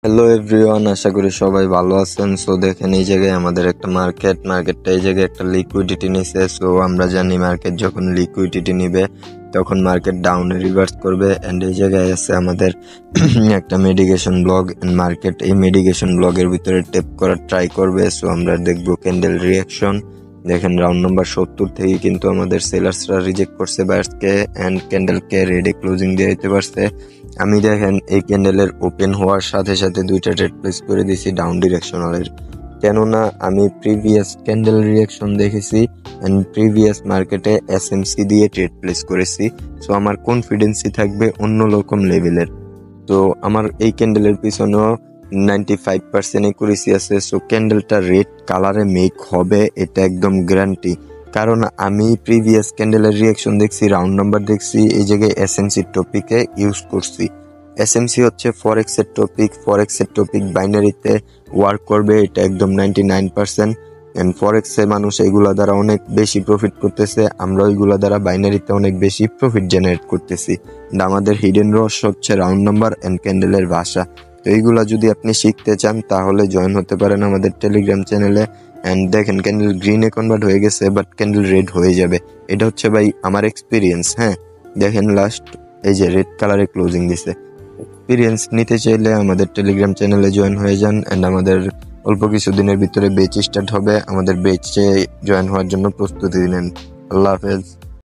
Hello everyone, আশা করি সবাই ভালো আছেন। সো দেখেন, এই জায়গায় আমাদের একটা মার্কেটটা এই জায়গায় একটা লিকুইডিটি নিছে। সো আমরা জানি মার্কেট যখন লিকুইডিটি নিবে তখন মার্কেট ডাউনে রিভার্স করবে। অ্যান্ড এই জায়গায় আছে আমাদের একটা মেডিকেশন ব্লগ, এন্ড মার্কেট এই মেডিকেশন ব্লগের ভিতরে টেপ করার ট্রাই করবে। সো আমরা দেখবো ক্যান্ডেল রিয়াকশন। দেখেন, রাউন্ড নাম্বার 70 থেকে কিন্তু আমাদের সেলার্সরা রিজেক্ট করছে বায়ার্সকে, অ্যান্ড ক্যান্ডেলকে রেডি ক্লোজিং দিয়ে দিতে পারছে। আমি দেখেন এই ক্যান্ডেলের ওপেন হওয়ার সাথে সাথে দুইটা ট্রেড প্লেস করে দিছি ডাউন ডিরেকশনালের, কেননা আমি প্রিভিয়াস ক্যান্ডেল রিয়াকশন দেখেছি এন্ড প্রিভিয়াস মার্কেটে এসএমসি দিয়ে ট্রেড প্লেস করেছি। সো আমার কনফিডেন্সি থাকবে অন্যরকম লেভেলের। তো আমার এই ক্যান্ডেলের পিছনেও 95% একুরেসি আছে। সো ক্যান্ডেলটা রেড কালারে মেক হবে, এটা একদম গ্যারান্টি। কারণ আমি প্রিভিয়াস ক্যান্ডেলের রিয়াকশন দেখছি, রাউন্ড নাম্বার দেখছি, এই জায়গায় এসএমসি টপিকে ইউজ করছি। এসএমসি হচ্ছে ফরেক্সের টপিক বাইনারিতে ওয়ার্ক করবে, এটা একদম 99%। এন্ড ফরেক্সে মানুষ এইগুলা দ্বারা অনেক বেশি প্রফিট করতেছে, আমরা ওইগুলা দ্বারা বাইনারিতে অনেক বেশি প্রফিট জেনারেট করতেছি। আমাদের হিডেন রহস্য হচ্ছে রাউন্ড নাম্বার এন্ড ক্যান্ডেলের ভাষা। তো এইগুলা যদি আপনি শিখতে চান তাহলে জয়েন হতে পারেন আমাদের টেলিগ্রাম চ্যানেলে। অ্যান্ড দেখেন, ক্যান্ডেল গ্রিনে কনভার্ট হয়ে গেছে, বাট ক্যান্ডেল রেড হয়ে যাবে। এটা হচ্ছে ভাই আমার এক্সপিরিয়েন্স। হ্যাঁ, দেখেন লাস্ট এই যে রেড কালারে ক্লোজিং দিছে। এক্সপিরিয়েন্স নিতে চাইলে আমাদের টেলিগ্রাম চ্যানেলে জয়েন হয়ে যান। অ্যান্ড আমাদের অল্প কিছু দিনের ভিতরে বেচ স্টার্ট হবে, আমাদের বেচে জয়েন হওয়ার জন্য প্রস্তুতি নেন। আল্লাহ হাফেজ।